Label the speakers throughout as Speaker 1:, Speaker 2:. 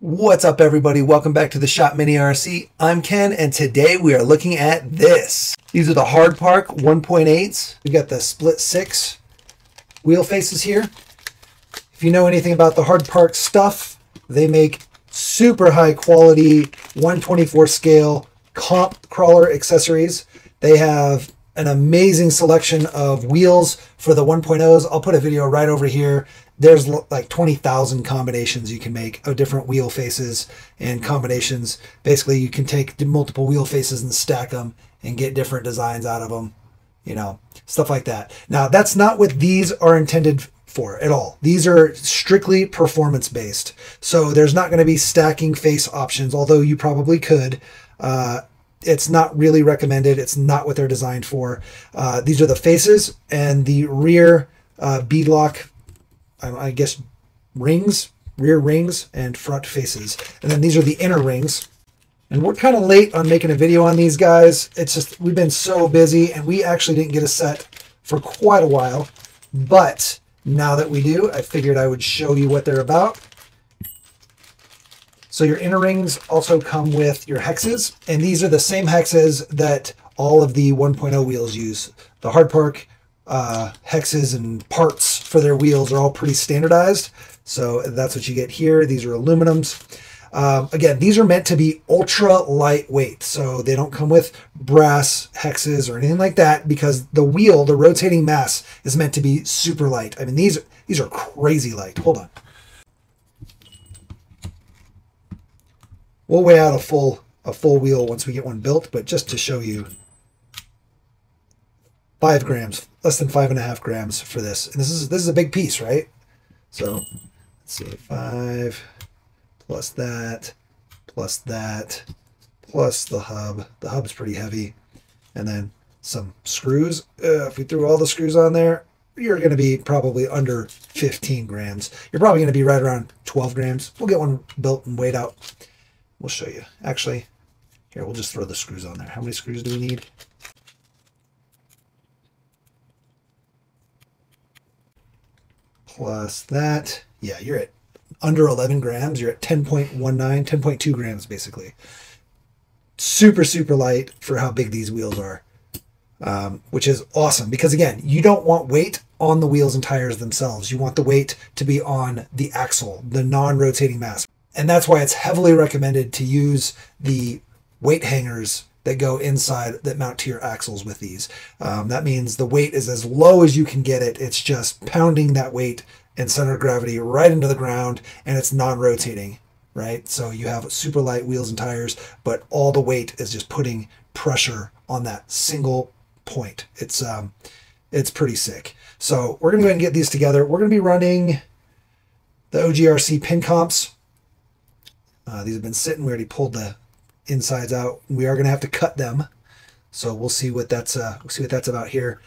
Speaker 1: What's up, everybody? Welcome back to the Shop Mini RC. I'm Ken, and today we are looking at this. These are the Hard Park 1.8s. We've got the split 6 wheel faces here. If you know anything about the Hard Park stuff, they make super high quality 1/24 scale comp crawler accessories. They have an amazing selection of wheels for the 1.0s. I'll put a video right over here. There's like 20,000 combinations you can make of different wheel faces and combinations. Basically, you can take multiple wheel faces and stack them and get different designs out of them, you know, stuff like that. Now, that's not what these are intended for at all. These are strictly performance based. So there's not going to be stacking face options, although you probably could. It's not really recommended. It's not what they're designed for. These are the faces and the rear beadlock, I guess, rings, rear rings and front faces. And then these are the inner rings. And we're kind of late on making a video on these guys. It's just, we've been so busy and we actually didn't get a set for quite a while. But now that we do, I figured I would show you what they're about. So your inner rings also come with your hexes, and these are the same hexes that all of the 1.0 wheels use. The Hard Park hexes and parts for their wheels are all pretty standardized, so that's what you get here. These are aluminums. Again, these are meant to be ultra lightweight, so they don't come with brass hexes or anything like that, because the wheel, the rotating mass, is meant to be super light. I mean, these are crazy light. Hold on. We'll weigh out a full wheel once we get one built, but just to show you, 5 grams, less than 5.5 grams for this. And this is a big piece, right? So let's see, 5 plus that, plus the hub. The hub's pretty heavy, and then some screws. If we threw all the screws on there, you're going to be probably under 15 grams. You're probably going to be right around 12 grams. We'll get one built and weighed out. We'll show you. Actually, here, we'll just throw the screws on there. How many screws do we need? Plus that. Yeah, you're at under 11 grams. You're at 10.19, 10.2 grams, basically. Super, super light for how big these wheels are, which is awesome. Because, again, you don't want weight on the wheels and tires themselves. You want the weight to be on the axle, the non-rotating mass. And that's why it's heavily recommended to use the weight hangers that go inside that mount to your axles with these. That means the weight is as low as you can get it. It's just pounding that weight and center of gravity right into the ground, and it's non-rotating, right? So you have super light wheels and tires, but all the weight is just putting pressure on that single point. It's pretty sick. So we're going to go ahead and get these together. We're going to be running the OGRC pin comps. These have been sitting. We already pulled the insides out. We are going to have to cut them, so we'll see what that's about here.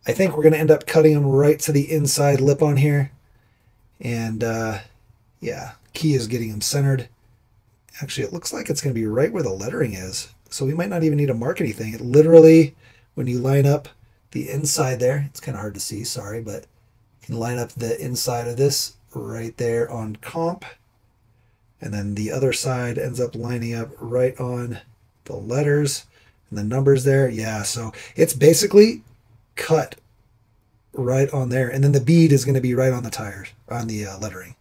Speaker 1: I think we're going to end up cutting them right to the inside lip on here, and yeah, key is getting them centered. Actually, it looks like it's going to be right where the lettering is, so we might not even need to mark anything. It literally, when you line up the inside there, it's kind of hard to see, sorry, but you can line up the inside of this right there on comp. And then the other side ends up lining up right on the letters and the numbers there. Yeah, so it's basically cut right on there. And then the bead is going to be right on the tires, on the lettering.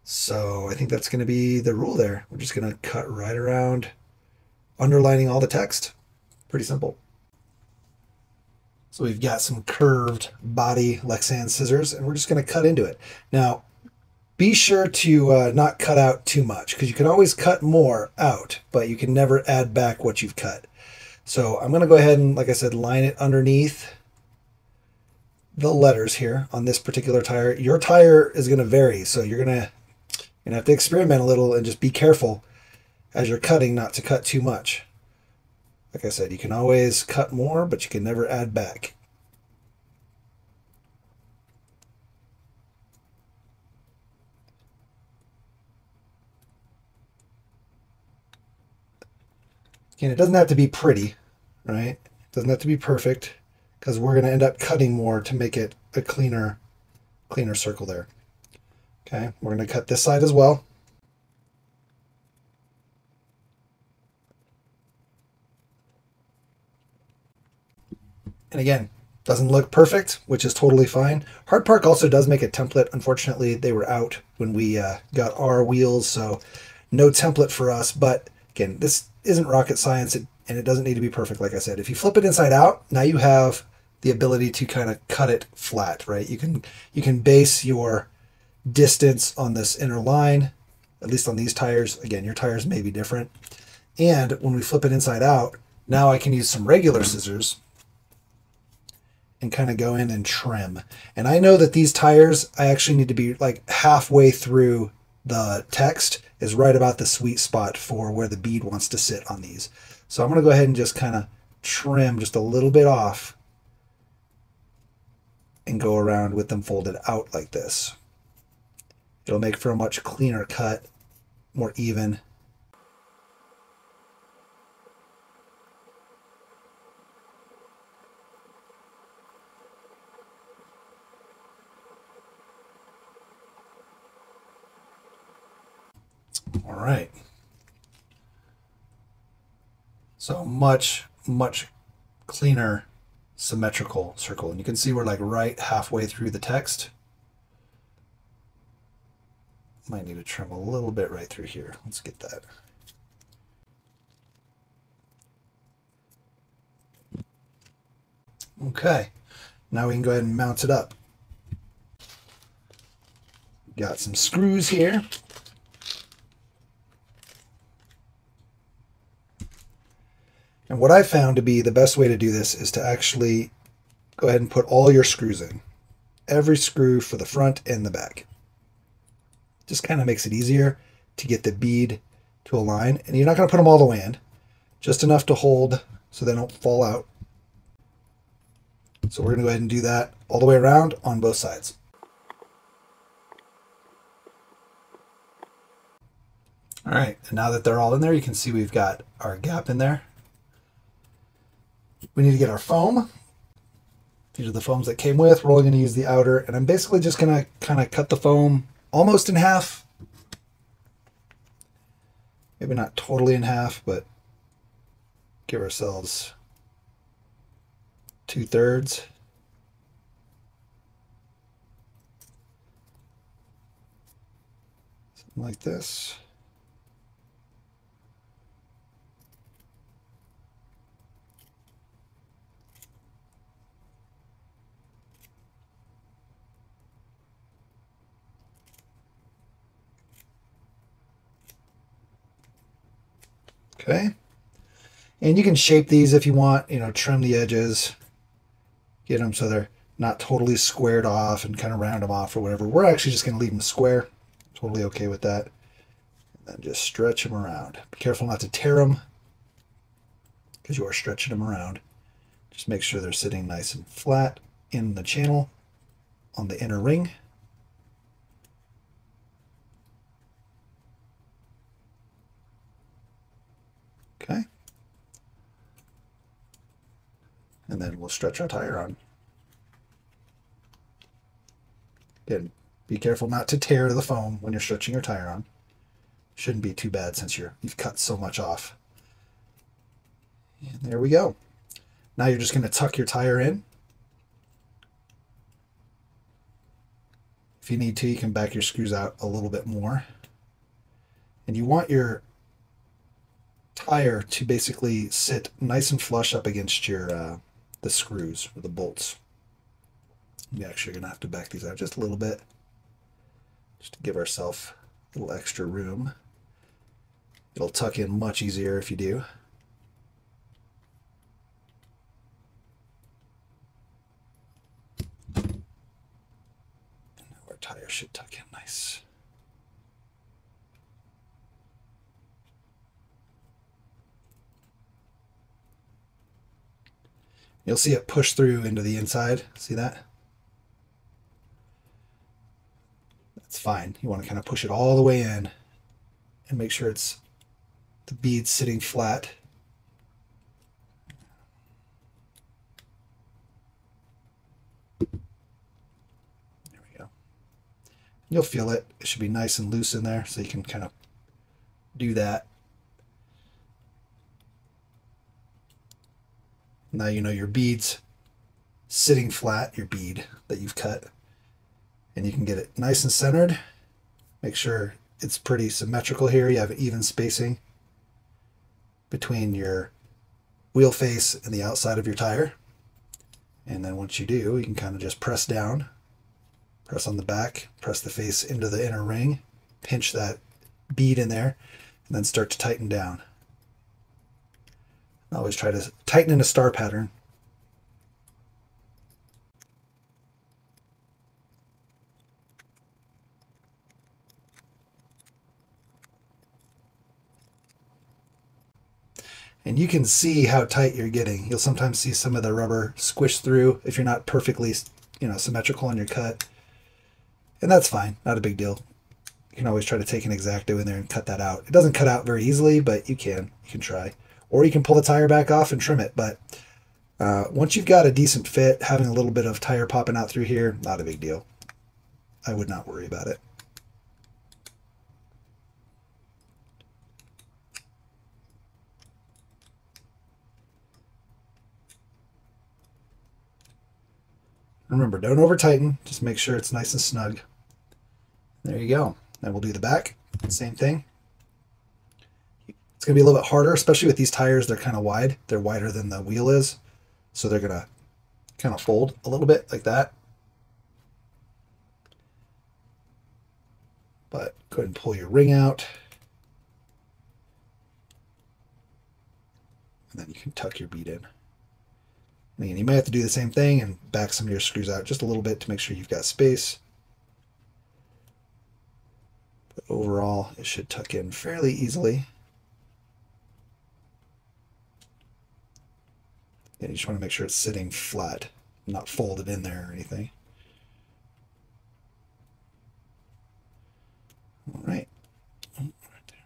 Speaker 1: So I think that's going to be the rule there. We're just going to cut right around, underlining all the text. Pretty simple. So we've got some curved body Lexan scissors, and we're just going to cut into it. Now, be sure to not cut out too much, because you can always cut more out, but you can never add back what you've cut. So I'm going to go ahead and, like I said, line it underneath the letters here on this particular tire. Your tire is going to vary, so you're going to have to experiment a little and just be careful as you're cutting not to cut too much. Like I said, you can always cut more, but you can never add back. And it doesn't have to be pretty, right? It doesn't have to be perfect, because we're going to end up cutting more to make it a cleaner circle there. Okay, we're going to cut this side as well. And again, doesn't look perfect, which is totally fine. Hard Park also does make a template. Unfortunately, they were out when we got our wheels, so no template for us. But again, this isn't rocket science, and it doesn't need to be perfect, like I said. If you flip it inside out, now you have the ability to kind of cut it flat, right? You can base your distance on this inner line, at least on these tires. Again, your tires may be different. And when we flip it inside out, now I can use some regular scissors and kind of go in and trim. And I know that these tires, I actually need to be like halfway through the text is right about the sweet spot for where the bead wants to sit on these. So I'm going to go ahead and just kind of trim just a little bit off and go around with them folded out like this. It'll make for a much cleaner cut, more even. All right. So much cleaner, symmetrical circle. And you can see we're like right halfway through the text. Might need to trim a little bit right through here. Let's get that. Okay. Now we can go ahead and mount it up. Got some screws here. And what I found to be the best way to do this is to actually go ahead and put all your screws in. Every screw for the front and the back. Just kind of makes it easier to get the bead to align. And you're not going to put them all the way in. Just enough to hold so they don't fall out. So we're going to go ahead and do that all the way around on both sides. All right, and now that they're all in there, you can see we've got our gap in there. We need to get our foam. These are the foams that came with. We're only going to use the outer, and I'm basically just going to kind of cut the foam almost in half. Maybe not totally in half, but give ourselves 2/3. Something like this. Okay, and you can shape these if you want, trim the edges, get them so they're not totally squared off and kind of round them off or whatever. We're actually just going to leave them square. Totally okay with that. And then just stretch them around. Be careful not to tear them because you are stretching them around. Just make sure they're sitting nice and flat in the channel on the inner ring. Okay. And then we'll stretch our tire on. Again, be careful not to tear the foam when you're stretching your tire on. Shouldn't be too bad since you've cut so much off. And there we go. Now you're just going to tuck your tire in. If you need to, you can back your screws out a little bit more. And you want your tire to basically sit nice and flush up against your the screws or the bolts. You're actually going to have to back these out just a little bit, just to give ourselves a little extra room. It'll tuck in much easier if you do. And now our tire should tuck in nice. You'll see it push through into the inside. See that? That's fine. You want to kind of push it all the way in and make sure it's the bead sitting flat. There we go. You'll feel it. It should be nice and loose in there, so you can kind of do that. Now you know your beads sitting flat, your bead that you've cut. And you can get it nice and centered. Make sure it's pretty symmetrical here. You have even spacing between your wheel face and the outside of your tire. And then once you do, you can kind of just press down, press on the back, press the face into the inner ring, pinch that bead in there, and then start to tighten down. I always try to tighten in a star pattern. And you can see how tight you're getting. You'll sometimes see some of the rubber squish through if you're not perfectly, symmetrical on your cut. And that's fine, not a big deal. You can always try to take an X-Acto in there and cut that out. It doesn't cut out very easily, but you can try. Or you can pull the tire back off and trim it. But once you've got a decent fit, having a little bit of tire popping out through here, not a big deal. I would not worry about it. Remember, don't over tighten, just make sure it's nice and snug. There you go. Then we'll do the back, same thing. It's gonna be a little bit harder, especially with these tires, they're kind of wide. They're wider than the wheel is. So they're gonna kind of fold a little bit like that. But go ahead and pull your ring out. And then you can tuck your bead in. And again, you may have to do the same thing and back some of your screws out just a little bit to make sure you've got space. But overall, it should tuck in fairly easily. And you just want to make sure it's sitting flat, not folded in there or anything. All right. Right there.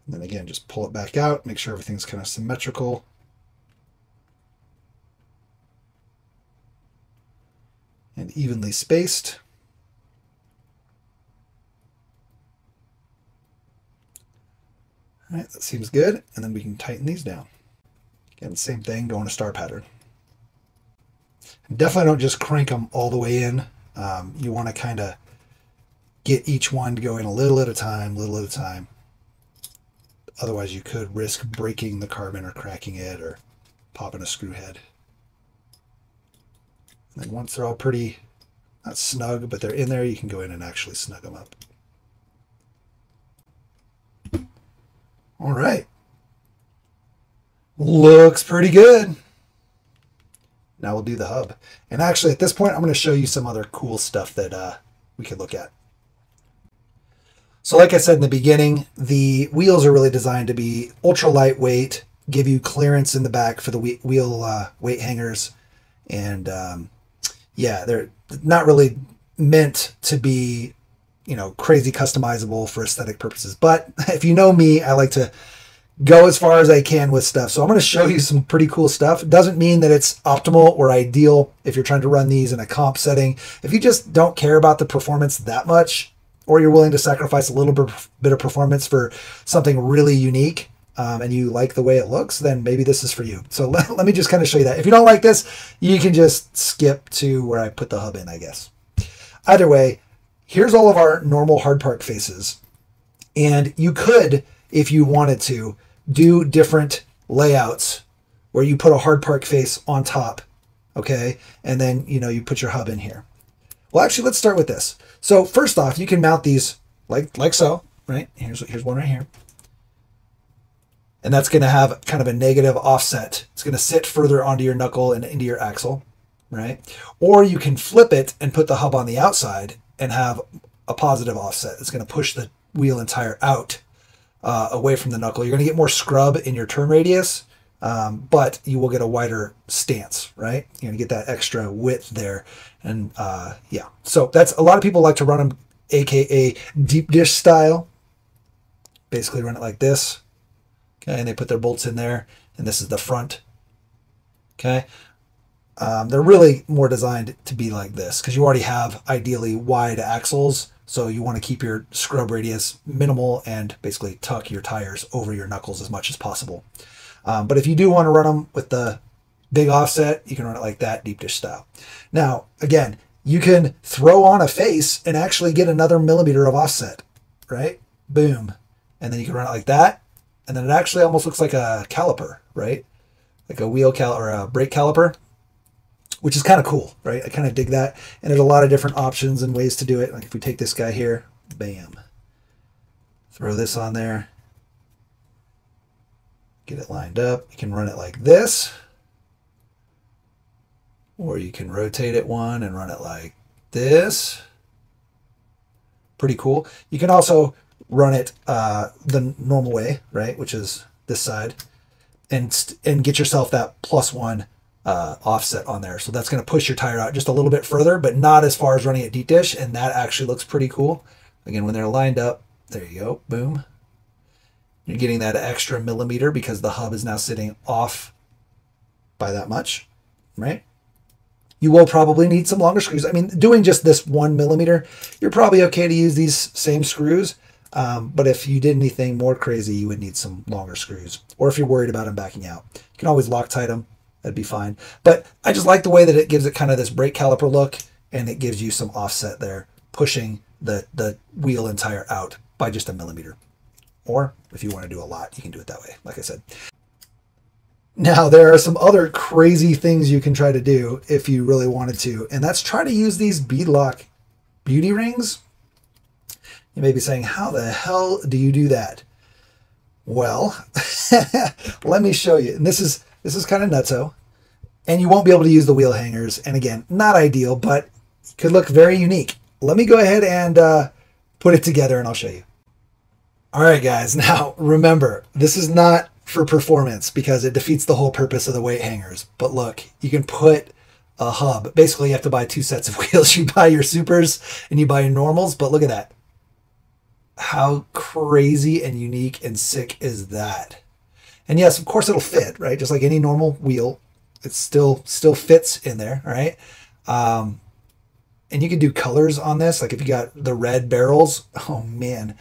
Speaker 1: And then again, just pull it back out, make sure everything's kind of symmetrical. And evenly spaced. All right, that seems good. And then we can tighten these down. Again, same thing, going to star pattern. And definitely don't just crank them all the way in. You want to kind of get each one to go in a little at a time, little at a time. Otherwise, you could risk breaking the carbon or cracking it or popping a screw head. And then once they're all pretty, not snug, but they're in there, you can go in and actually snug them up. All right. Looks pretty good. Now we'll do the hub. And actually, at this point, I'm going to show you some other cool stuff that we could look at. So like I said in the beginning, the wheels are really designed to be ultra lightweight, give you clearance in the back for the wheel weight hangers. And yeah, they're not really meant to be, crazy customizable for aesthetic purposes. But if you know me, I like to go as far as I can with stuff. So I'm going to show you some pretty cool stuff. It doesn't mean that it's optimal or ideal if you're trying to run these in a comp setting. If you just don't care about the performance that much, or you're willing to sacrifice a little bit of performance for something really unique, and you like the way it looks, then maybe this is for you. So let me just kind of show you that. If you don't like this, you can just skip to where I put the hub in, I guess. Either way, here's all of our normal hard part faces. And you could, if you wanted to, do different layouts where you put a hard part face on top, okay? And then, you put your hub in here. Well, actually, let's start with this. So first off, you can mount these like so, right? Here's one right here. And that's going to have kind of a negative offset. It's going to sit further onto your knuckle and into your axle, right? Or you can flip it and put the hub on the outside and have a positive offset. It's going to push the wheel and tire out away from the knuckle. You're going to get more scrub in your turn radius, but you will get a wider stance, right? You're going to get that extra width there. And yeah, so that's, a lot of people like to run them AKA deep dish style. Basically run it like this. Okay, and they put their bolts in there, and this is the front. Okay, they're really more designed to be like this because you already have ideally wide axles, so you want to keep your scrub radius minimal and basically tuck your tires over your knuckles as much as possible. But if you do want to run them with the big offset, you can run it like that, deep dish style. Now, again, you can throw on a face and actually get another millimeter of offset, right? Boom. And then you can run it like that. And then it actually almost looks like a caliper, right? Like a wheel or a brake caliper, which is kind of cool, right? I kind of dig that. And there's a lot of different options and ways to do it. Like if we take this guy here, bam, throw this on there, get it lined up. You can run it like this, or you can rotate it one and run it like this. Pretty cool. You can also run it the normal way, right, which is this side, and get yourself that +1 offset on there. So that's going to push your tire out just a little bit further, but not as far as running it deep dish, and that actually looks pretty cool. Again, when they're lined up, there you go, boom. You're getting that extra millimeter because the hub is now sitting off by that much, right? You will probably need some longer screws. I mean, doing just this 1 millimeter, you're probably okay to use these same screws. But if you did anything more crazy, you would need some longer screws. Or if you're worried about them backing out, you can always Loctite them. That'd be fine. But I just like the way that it gives it kind of this brake caliper look, and it gives you some offset there, pushing the wheel and tire out by just a millimeter. Or if you want to do a lot, you can do it that way, like I said. Now, there are some other crazy things you can try to do if you really wanted to, and that's try to use these beadlock beauty rings. You may be saying, how the hell do you do that? Well, let me show you. And this is kind of nutso, and you won't be able to use the wheel hangers. And again, not ideal, but could look very unique. Let me go ahead and put it together, and I'll show you. All right, guys. Now, remember, this is not for performance because it defeats the whole purpose of the weight hangers. But look, you can put a hub. Basically, you have to buy 2 sets of wheels. You buy your supers and you buy your normals, but look at that. How crazy and unique and sick is that? And yes, of course it'll fit, right? Just like any normal wheel, it still fits in there, right? And you can do colors on this. Like if you got the red barrels, oh man,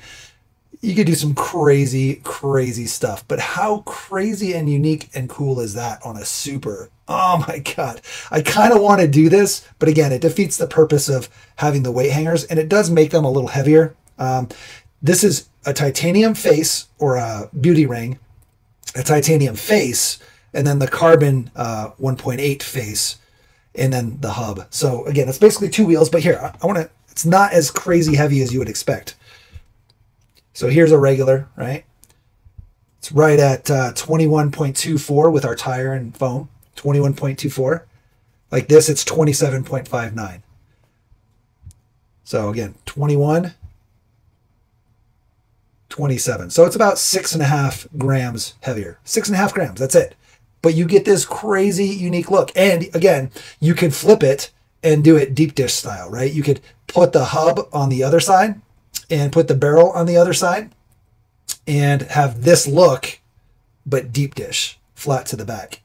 Speaker 1: you could do some crazy, crazy stuff. But how crazy and unique and cool is that on a super? Oh my God. I kind of want to do this, but again, it defeats the purpose of having the weight hangers, and it does make them a little heavier. This is a titanium face or a beauty ring, a titanium face, and then the carbon 1.8 face, and then the hub. So again, it's basically 2 wheels, but here, I want to, it's not as crazy heavy as you would expect. So here's a regular, right? It's right at 21.24 with our tire and foam, 21.24. Like this, it's 27.59. So again, 21, 27. So it's about 6.5 grams heavier. 6.5 grams, that's it. But you get this crazy unique look. And again, you can flip it and do it deep dish style, right? You could put the hub on the other side and put the barrel on the other side and have this look, but deep dish, flat to the back.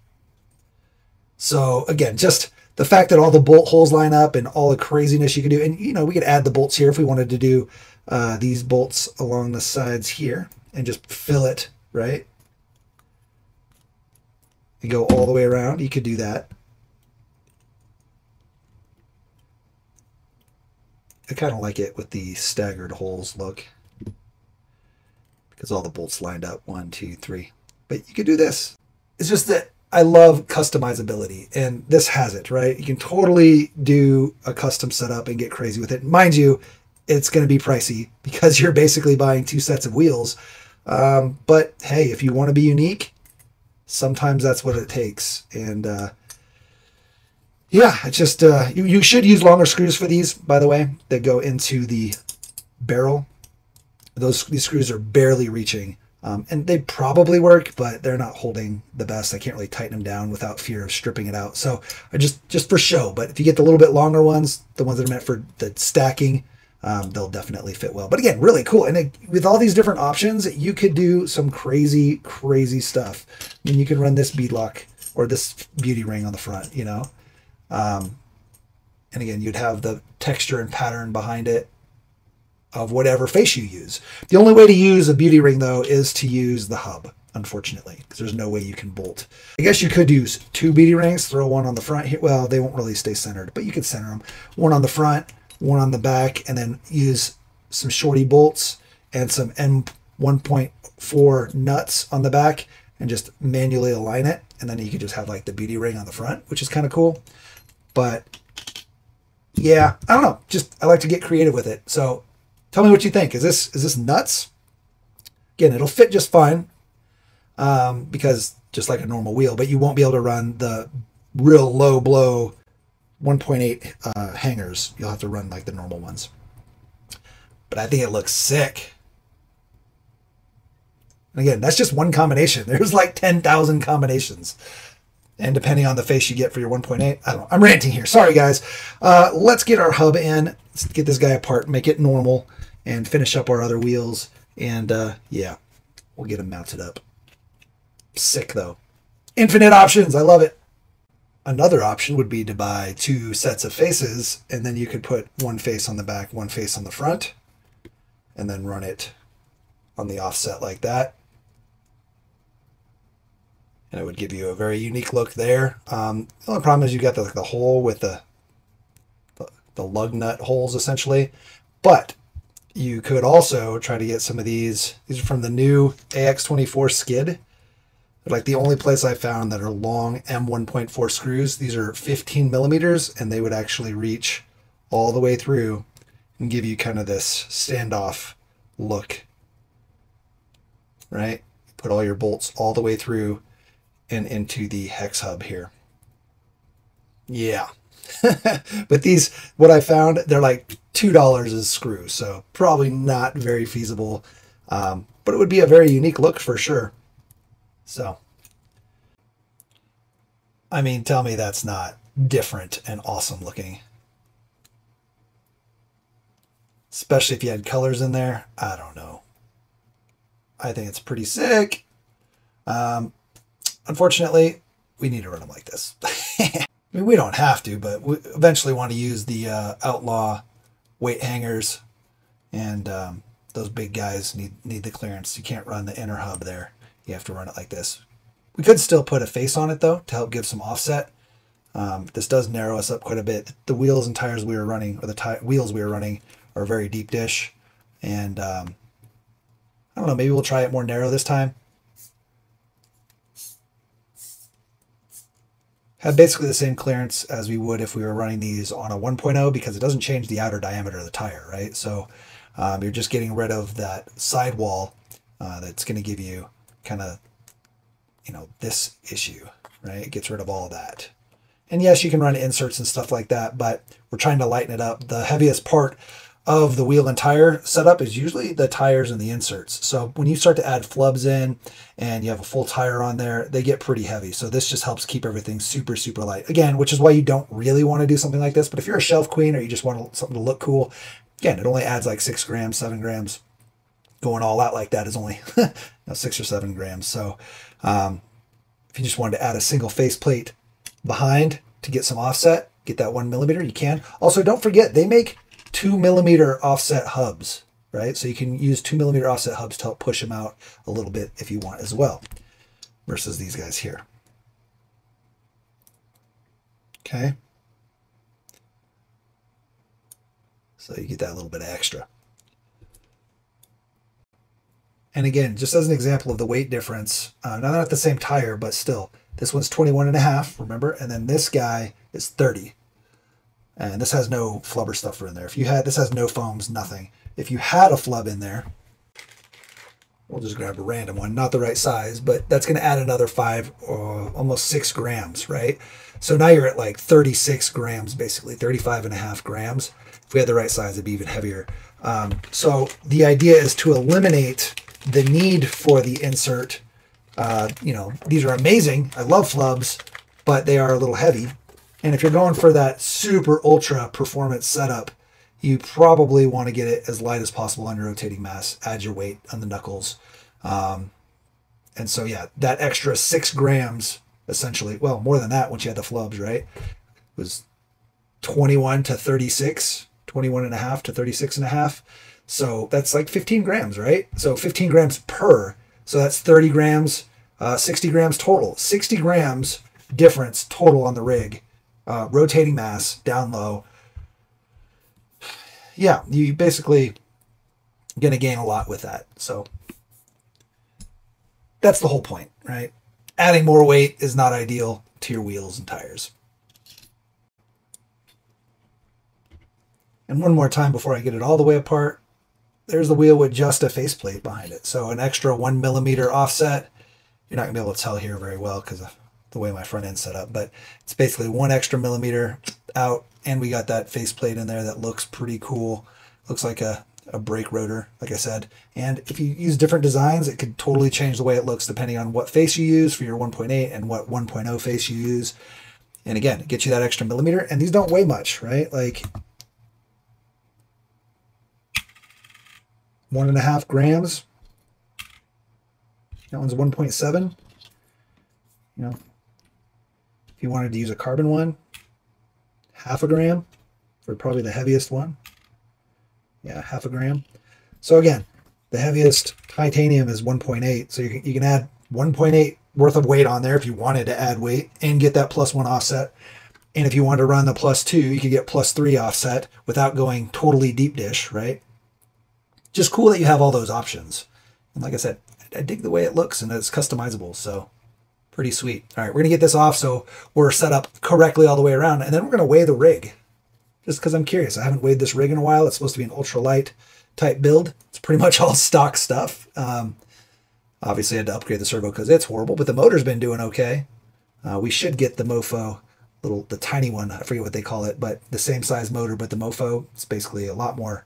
Speaker 1: So again, just the fact that all the bolt holes line up and all the craziness you can do. And, you know, we could add the bolts here if we wanted to do these bolts along the sides here and just fill it, right? And go all the way around. You could do that. I kind of like it with the staggered holes look because all the bolts lined up, 1, 2, 3. But you could do this. It's just that I love customizability, and this has it, right? You can totally do a custom setup and get crazy with it. Mind you, it's going to be pricey because you're basically buying 2 sets of wheels. But hey, if you want to be unique, sometimes that's what it takes. And yeah, it's just, you should use longer screws for these, by the way, that go into the barrel. These screws are barely reaching, and they probably work, but they're not holding the best. I can't really tighten them down without fear of stripping it out. So I just for show, but if you get the little bit longer ones, the ones that are meant for the stacking, they'll definitely fit well. But again, really cool. And with all these different options, you could do some crazy, crazy stuff. I mean, you can run this beadlock or this beauty ring on the front, you know. And again, you'd have the texture and pattern behind it of whatever face you use. The only way to use a beauty ring, though, is to use the hub. unfortunately, because there's no way you can bolt. I guess you could use 2 beadie rings, throw one on the front here. Well, they won't really stay centered, but you could center them. One on the front, one on the back, and then use some shorty bolts and some M1.4 nuts on the back and just manually align it. And then you could just have like the beadie ring on the front, which is kind of cool. But yeah, I don't know. Just, I like to get creative with it. So tell me what you think. Is this nuts? Again, it'll fit just fine. Because just like a normal wheel, but you won't be able to run the real low blow 1.8 hangers. You'll have to run like the normal ones. But I think it looks sick. And again, that's just one combination. There's like 10,000 combinations. And depending on the face you get for your 1.8, I don't know. I'm ranting here. Sorry, guys. Let's get our hub in. Let's get this guy apart, make it normal, and finish up our other wheels. And yeah, we'll get them mounted up. Sick though. Infinite options. I love it. Another option would be to buy 2 sets of faces, and then you could put one face on the back, one face on the front, and then run it on the offset like that. And it would give you a very unique look there. The only problem is you got the hole with the lug nut holes essentially, but you could also try to get some of these. These are from the new AX24 skid. They're like the only place I found that are long M1.4 screws. These are 15 millimeters, and they would actually reach all the way through and give you kind of this standoff look, right? Put all your bolts all the way through and into the hex hub here. Yeah. But these, what I found, they're like $2 a screw, so probably not very feasible, but it would be a very unique look for sure. So, I mean, tell me that's not different and awesome looking. Especially if you had colors in there. I don't know. I think it's pretty sick. Unfortunately, we need to run them like this. I mean, we don't have to, but we eventually want to use the Outlaw weight hangers. And those big guys need the clearance. You can't run the inner hub there. You have to run it like this. We could still put a face on it though to help give some offset. This does narrow us up quite a bit. The wheels and tires we were running, or the wheels we were running, are very deep dish. And I don't know, maybe we'll try it more narrow this time. Have basically the same clearance as we would if we were running these on a 1.0, because it doesn't change the outer diameter of the tire, right? So you're just getting rid of that sidewall that's going to give you kind of, you know, this issue, right? It gets rid of all of that. And yes, you can run inserts and stuff like that, but we're trying to lighten it up. The heaviest part of the wheel and tire setup is usually the tires and the inserts. So when you start to add flubs in and you have a full tire on there, they get pretty heavy. So this just helps keep everything super, super light. Again, which is why you don't really want to do something like this. But if you're a shelf queen or you just want something to look cool, again, it only adds like 6 grams, 7 grams. Going all out like that is only 6 or 7 grams. So if you just wanted to add a single face plate behind to get some offset, get that 1 millimeter, you can. Also, don't forget, they make 2 millimeter offset hubs, right? So you can use 2 millimeter offset hubs to help push them out a little bit if you want as well, versus these guys here. Okay. So you get that little bit of extra. And again, just as an example of the weight difference, not the same tire, but still, this one's 21.5, remember? And then this guy is 30. And this has no flubber stuffer in there. If you had, this has no foams, nothing. If you had a flub in there, we'll just grab a random one, not the right size, but that's going to add another 5 or almost 6 grams, right? So now you're at like 36 grams, basically 35.5 grams. If we had the right size, it'd be even heavier. So the idea is to eliminate the need for the insert. You know, these are amazing. I love flubs, but they are a little heavy. And if you're going for that super ultra performance setup, you probably want to get it as light as possible on your rotating mass, add your weight on the knuckles. And so, yeah, that extra 6 grams, essentially, well, more than that once you had the flubs, right? It was 21 to 36, 21.5 to 36.5. So that's like 15 grams, right? So 15 grams per. So that's 30 grams, 60 grams total. 60 grams difference total on the rig. Rotating mass, down low. Yeah, you basically going to gain a lot with that. So that's the whole point, right? Adding more weight is not ideal to your wheels and tires. And one more time before I get it all the way apart, there's the wheel with just a faceplate behind it. So an extra 1 millimeter offset. You're not going to be able to tell here very well because of the way my front end's set up, but it's basically 1 extra millimeter out, and we got that faceplate in there that looks pretty cool. Looks like a brake rotor, like I said. And if you use different designs, it could totally change the way it looks depending on what face you use for your 1.8 and what 1.0 face you use. And again, it gets you that extra millimeter, and these don't weigh much, right? Like 1.5 grams. That one's 1.7. You know, if you wanted to use a carbon one, 0.5 gram for probably the heaviest one. Yeah, 0.5 gram. So again, the heaviest titanium is 1.8. So you can add 1.8 worth of weight on there if you wanted to add weight and get that +1 offset. And if you wanted to run the +2, you could get +3 offset without going totally deep dish, right? Just cool that you have all those options. And like I said, I dig the way it looks and it's customizable. So pretty sweet. All right, we're going to get this off so we're set up correctly all the way around. And then we're going to weigh the rig. Just because I'm curious. I haven't weighed this rig in a while. It's supposed to be an ultralight type build. It's pretty much all stock stuff. Obviously, I had to upgrade the servo because it's horrible, but the motor's been doing okay. We should get the Mofo, the tiny one. I forget what they call it, but the same size motor, but the Mofo, it's basically a lot more,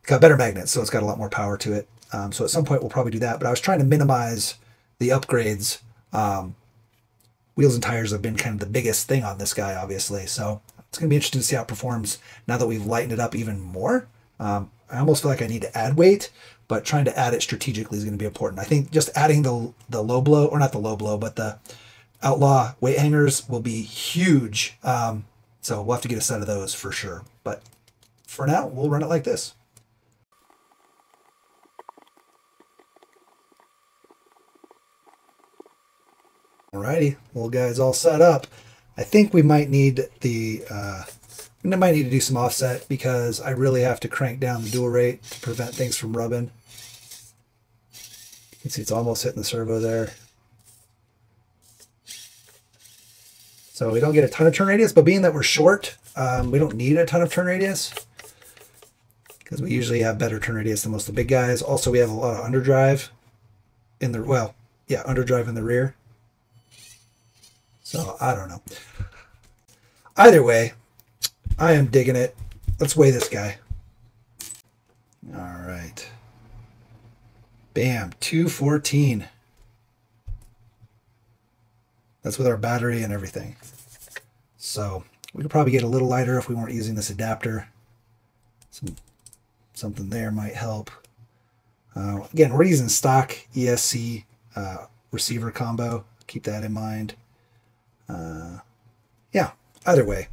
Speaker 1: got better magnets, so it's got a lot more power to it. So at some point, we'll probably do that. But I was trying to minimize the upgrades. Wheels and tires have been kind of the biggest thing on this guy, obviously. So it's going to be interesting to see how it performs now that we've lightened it up even more. I almost feel like I need to add weight, but trying to add it strategically is going to be important. I think just adding the low blow, or not the low blow, but the Outlaw weight hangers will be huge. So we'll have to get a set of those for sure. But for now, we'll run it like this. Alrighty, well guys, all set up. I think we might need to do some offset because I really have to crank down the dual rate to prevent things from rubbing. You can see it's almost hitting the servo there. So we don't get a ton of turn radius, but being that we're short, we don't need a ton of turn radius because we usually have better turn radius than most of the big guys. Also, we have a lot of underdrive in the, well, yeah, underdrive in the rear. So I don't know. Either way, I am digging it. Let's weigh this guy. All right. Bam, 214. That's with our battery and everything. So we could probably get a little lighter if we weren't using this adapter. Something there might help. Again, we're using stock ESC receiver combo. Keep that in mind. Yeah, either way,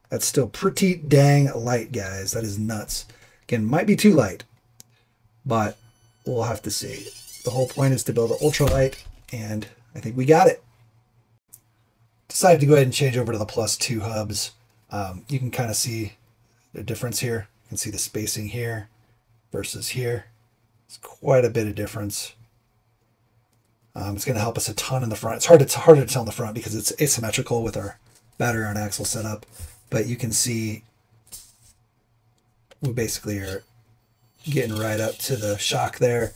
Speaker 1: that's still pretty dang light, guys. That is nuts. Again, might be too light, but we'll have to see. The whole point is to build an ultralight, and I think we got it. Decided to go ahead and change over to the +2 hubs. You can kind of see the difference here. You can see the spacing here versus here. It's quite a bit of difference. It's going to help us a ton in the front. It's harder to tell in the front because it's asymmetrical with our battery on axle setup. But you can see we basically are getting right up to the shock there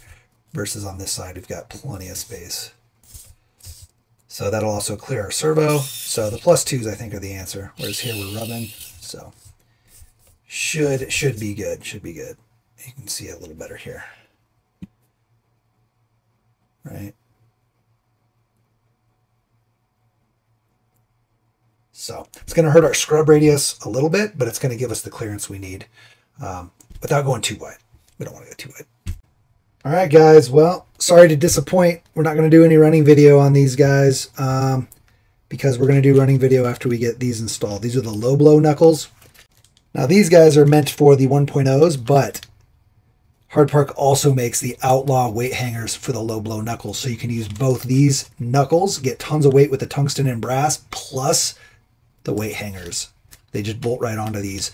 Speaker 1: versus on this side we've got plenty of space. So that'll also clear our servo. So the +2s I think are the answer, whereas here we're rubbing. So should be good. Should be good. You can see it a little better here. Right. So it's going to hurt our scrub radius a little bit, but it's going to give us the clearance we need without going too wide. We don't want to go too wide. All right, guys. Well, sorry to disappoint. We're not going to do any running video on these guys because we're going to do running video after we get these installed. These are the low blow knuckles. Now, these guys are meant for the 1.0s, but Hard Park also makes the Outlaw weight hangers for the low blow knuckles. So you can use both these knuckles, get tons of weight with the tungsten and brass, plus the weight hangers. They just bolt right onto these.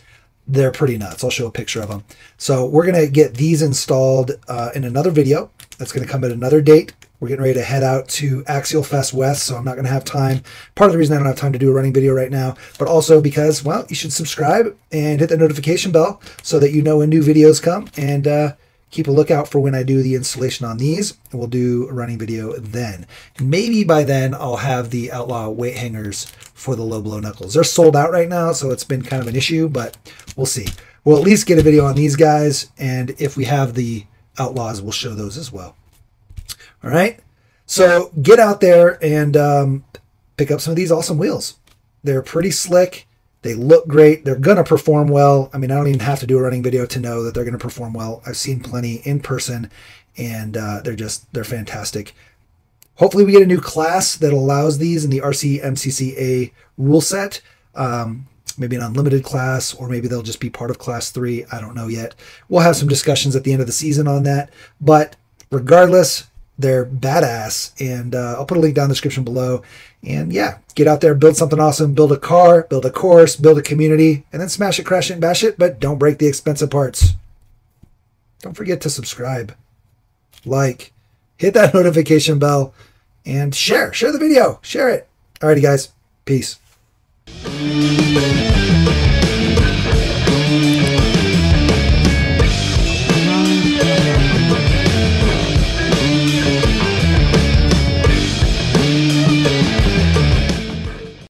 Speaker 1: They're pretty nuts. I'll show a picture of them. So we're going to get these installed in another video. That's going to come at another date. We're getting ready to head out to Axial Fest West, so I'm not going to have time. Part of the reason I don't have time to do a running video right now, but also because, well, you should subscribe and hit the notification bell so that you know when new videos come, and keep a lookout for when I do the installation on these, and we'll do a running video then. Maybe by then I'll have the Outlaw weight hangers for the low blow knuckles. They're sold out right now, so it's been kind of an issue, but we'll see. We'll at least get a video on these guys, and if we have the Outlaws, we'll show those as well. All right, so get out there and pick up some of these awesome wheels. They're pretty slick. They look great. They're going to perform well. I mean, I don't even have to do a running video to know that they're going to perform well. I've seen plenty in person, and they're fantastic. Hopefully we get a new class that allows these in the RC-MCCA rule set. Maybe an unlimited class, or maybe they'll just be part of class 3. I don't know yet. We'll have some discussions at the end of the season on that. But regardless, they're badass, and I'll put a link down in the description below. And yeah, get out there, build something awesome, build a car, build a course, build a community, and then smash it, crash it, and bash it, but don't break the expensive parts. Don't forget to subscribe, like, hit that notification bell, and share the video, share it. Alrighty guys, peace.